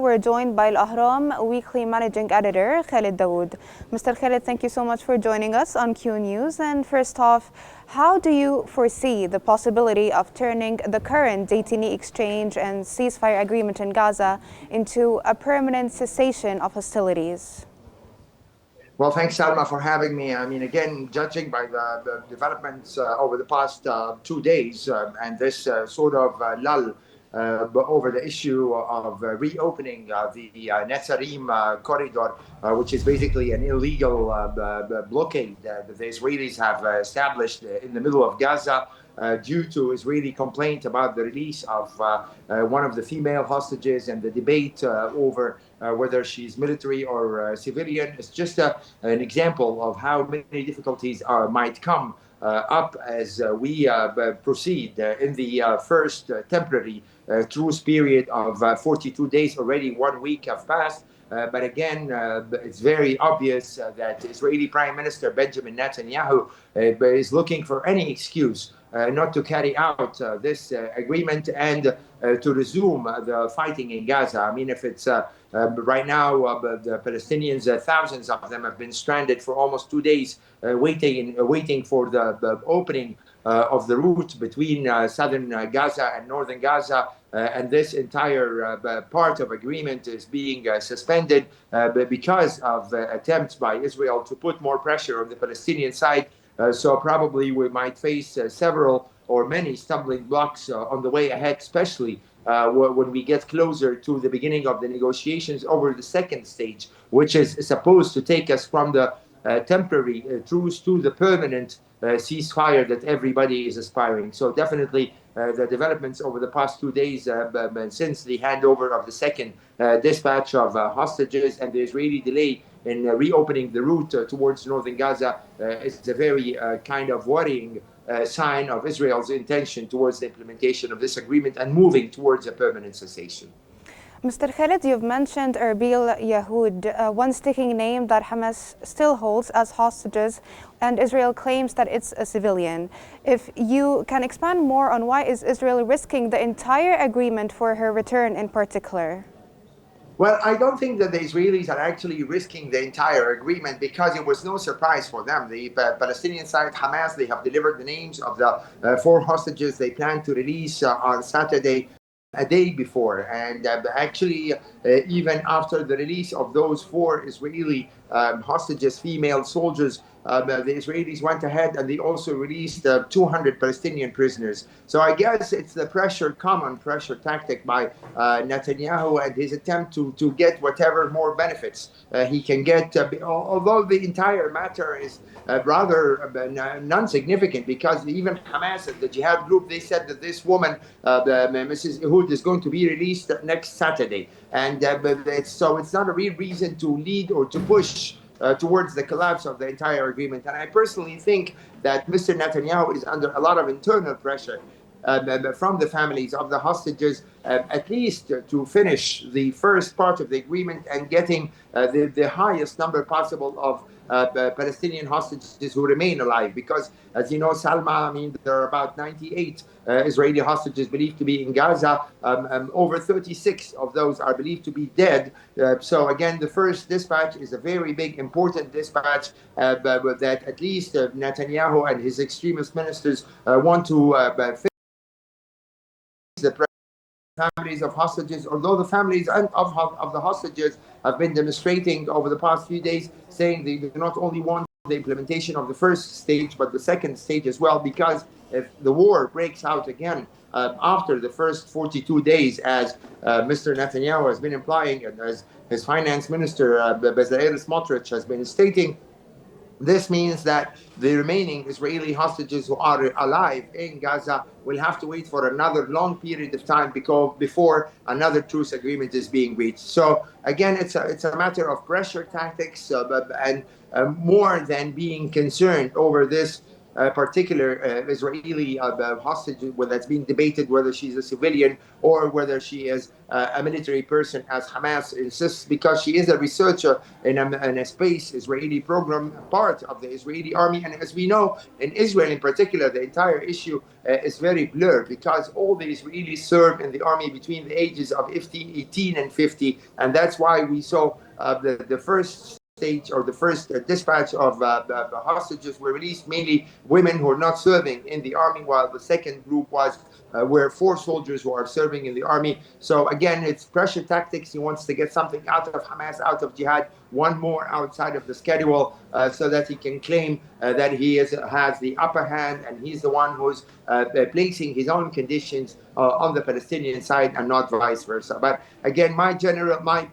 we're joined by Al-Ahram Weekly Managing Editor, Khaled Dawoud. Mr. Khaled, thank you so much for joining us on Qnews. And first off, how do you foresee the possibility of turning the current detainee exchange and ceasefire agreement in Gaza into a permanent cessation of hostilities? Well, thanks, Salma, for having me. I mean, again, judging by the developments over the past 2 days and this sort of lull over the issue of reopening the Netzarim corridor, which is basically an illegal blockade that the Israelis have established in the middle of Gaza. Due to Israeli complaint about the release of one of the female hostages and the debate over whether she's military or civilian. It's just an example of how many difficulties might come up as we proceed in the first temporary truce period of 42 days. Already 1 week have passed. But again, it's very obvious that Israeli Prime Minister Benjamin Netanyahu is looking for any excuse not to carry out this agreement and to resume the fighting in Gaza. I mean, if it's right now, the Palestinians, thousands of them have been stranded for almost 2 days, waiting for the opening of the route between southern Gaza and northern Gaza. And this entire part of agreement is being suspended because of attempts by Israel to put more pressure on the Palestinian side. So probably we might face several or many stumbling blocks on the way ahead, especially when we get closer to the beginning of the negotiations over the second stage, which is supposed to take us from the temporary truce to the permanent ceasefire that everybody is aspiring. So definitely the developments over the past 2 days since the handover of the second dispatch of hostages and the Israeli delay in reopening the route towards northern Gaza is a very kind of worrying sign of Israel's intention towards the implementation of this agreement and moving towards a permanent cessation. Mr. Khaled, you've mentioned Erbil Yahoud, one sticking name that Hamas still holds as hostages, and Israel claims that it's a civilian. If you can expand more on why is Israel risking the entire agreement for her return in particular? Well, I don't think that the Israelis are actually risking the entire agreement because it was no surprise for them. The Palestinian side, Hamas, they have delivered the names of the 4 hostages they plan to release on Saturday, a day before. And actually, even after the release of those 4 Israeli hostages, female soldiers, the Israelis went ahead and they also released 200 Palestinian prisoners. So I guess it's the common pressure tactic by Netanyahu and his attempt to get whatever more benefits he can get. Although the entire matter is rather non-significant, because even Hamas, the jihad group, they said that this woman, Mrs. Yahoud, is going to be released next Saturday. And so it's not a real reason to lead or to push towards the collapse of the entire agreement. And I personally think that Mr. Netanyahu is under a lot of internal pressure from the families of the hostages, at least to finish the first part of the agreement and getting the highest number possible of Palestinian hostages who remain alive. Because, as you know, Salma, I mean, there are about 98 Israeli hostages believed to be in Gaza. Over 36 of those are believed to be dead. So again, the first dispatch is a very big, important dispatch that at least Netanyahu and his extremist ministers want to finish the families of hostages, although the families of the hostages have been demonstrating over the past few days, saying they do not only want the implementation of the first stage, but the second stage as well, because if the war breaks out again after the first 42 days, as Mr. Netanyahu has been implying, and as his finance minister, Bezalel Smotrich, has been stating, this means that the remaining Israeli hostages who are alive in Gaza will have to wait for another long period of time before another truce agreement is being reached. So again, it's a matter of pressure tactics and more than being concerned over this particular Israeli hostage that's being debated, whether she's a civilian or whether she is a military person, as Hamas insists, because she is a researcher in a space Israeli program, part of the Israeli army. And as we know, in Israel in particular, the entire issue is very blurred because all the Israelis serve in the army between the ages of 18 and 50. And that's why we saw the first stage or the first dispatch of the hostages were released, mainly women who are not serving in the army, while the second group was were 4 soldiers who are serving in the army. So again, it's pressure tactics. He wants to get something out of Hamas, out of jihad, one more outside of the schedule, so that he can claim that he has the upper hand and he's the one who's placing his own conditions on the Palestinian side and not vice versa. But again, my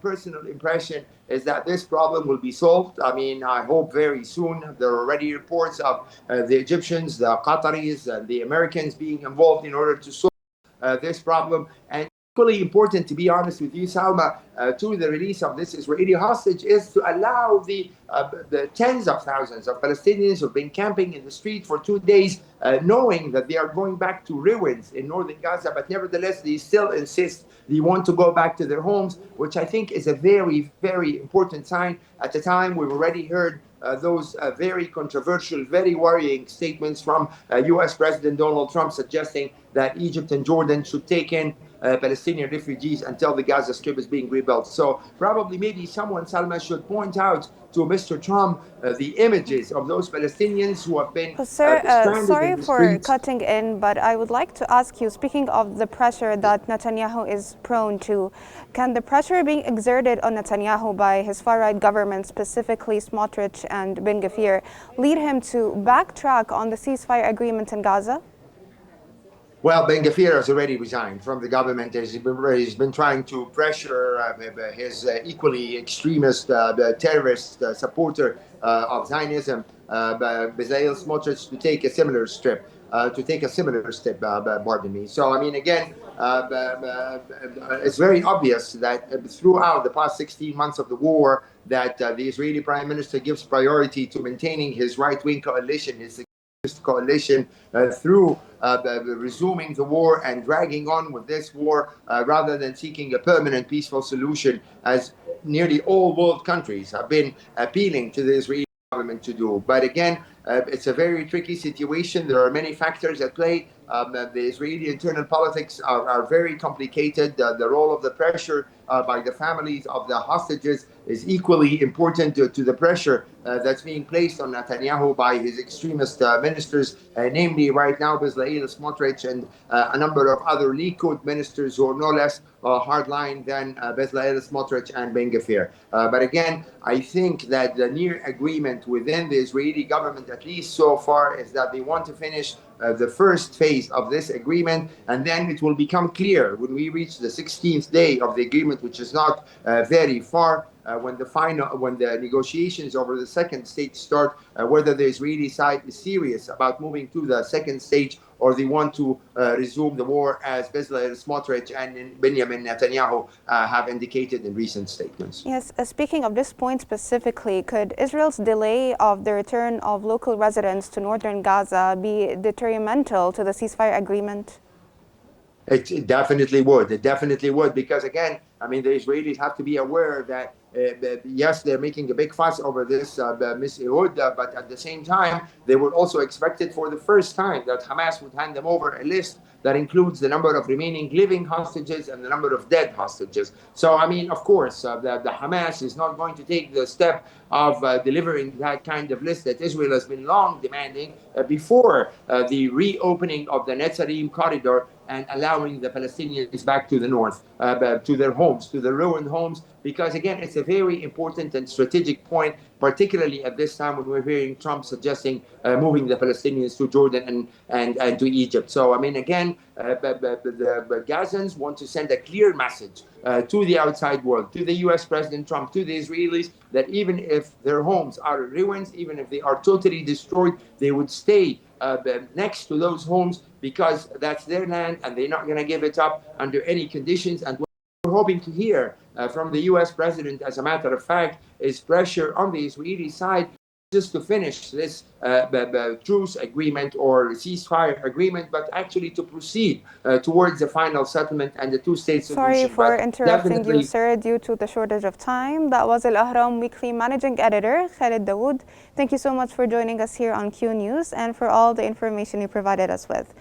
personal impression is that this problem will be solved. I mean, I hope very soon. There are already reports of the Egyptians, the Qataris, and the Americans being involved in order to solve this problem. And equally important, to be honest with you, Salma, to the release of this Israeli hostage is to allow the tens of thousands of Palestinians who've been camping in the street for 2 days, knowing that they are going back to ruins in northern Gaza, but nevertheless they still insist they want to go back to their homes, which I think is a very, very important sign. At the time, we've already heard those very controversial, very worrying statements from U.S. President Donald Trump suggesting that Egypt and Jordan should take in Palestinian refugees until the Gaza Strip is being rebuilt. So probably maybe someone, Salma, should point out to Mr. Trump the images of those Palestinians who have been Sir, stranded sorry in the for streets. cutting in, but I would like to ask you, speaking of the pressure that Netanyahu is prone to, can the pressure being exerted on Netanyahu by his far-right government, specifically Smotrich and Ben Gvir, lead him to backtrack on the ceasefire agreement in Gaza? Well, Ben Gvir has already resigned from the government. He's been trying to pressure his equally extremist terrorist supporter of Zionism, Bezalel Smotrich, to take a similar step. Pardon me. So, I mean, again, it's very obvious that throughout the past 16 months of the war, that the Israeli Prime Minister gives priority to maintaining his right-wing coalition, his coalition through resuming the war and dragging on with this war rather than seeking a permanent peaceful solution, as nearly all world countries have been appealing to the Israeli government to do. But again, it's a very tricky situation. There are many factors at play. The Israeli internal politics are very complicated. The role of the pressure by the families of the hostages is equally important to the pressure that's being placed on Netanyahu by his extremist ministers, namely right now Bezalel Smotrich and a number of other Likud ministers who are no less hardline than Bezalel Smotrich and Ben Gvir. But again, I think that the near agreement within the Israeli government, at least so far, is that they want to finish the first phase of this agreement, and then it will become clear when we reach the 16th day of the agreement, which is not very far, when the negotiations over the second stage start, whether the Israeli side is serious about moving to the second stage, or they want to resume the war, as Bezalel Smotrich and Benjamin Netanyahu have indicated in recent statements. Yes, speaking of this point specifically, could Israel's delay of the return of local residents to northern Gaza be detrimental to the ceasefire agreement? It definitely would. It definitely would, because again, I mean, the Israelis have to be aware that yes, they're making a big fuss over this Miss Ehud, but at the same time, they were also expected for the first time that Hamas would hand them over a list that includes the number of remaining living hostages and the number of dead hostages. So, I mean, of course, the Hamas is not going to take the step of delivering that kind of list that Israel has been long demanding before the reopening of the Netzarim corridor and allowing the Palestinians back to the north, to their homes, to their ruined homes, because again, it's a very important and strategic point, particularly at this time when we're hearing Trump suggesting moving the Palestinians to Jordan and to Egypt. So, I mean, again, the Gazans want to send a clear message to the outside world, to the US President Trump, to the Israelis, that even if their homes are ruins, even if they are totally destroyed, they would stay next to those homes because that's their land and they're not going to give it up under any conditions. And what we're hoping to hear from the US president, as a matter of fact, is pressure on the Israeli side just to finish this truce agreement or ceasefire agreement, but actually to proceed towards the final settlement and the two-state Sorry solution. for But interrupting you, definitely, sir, due to the shortage of time. That was Al Ahram Weekly Managing Editor, Khaled Dawoud. Thank you so much for joining us here on Q News and for all the information you provided us with.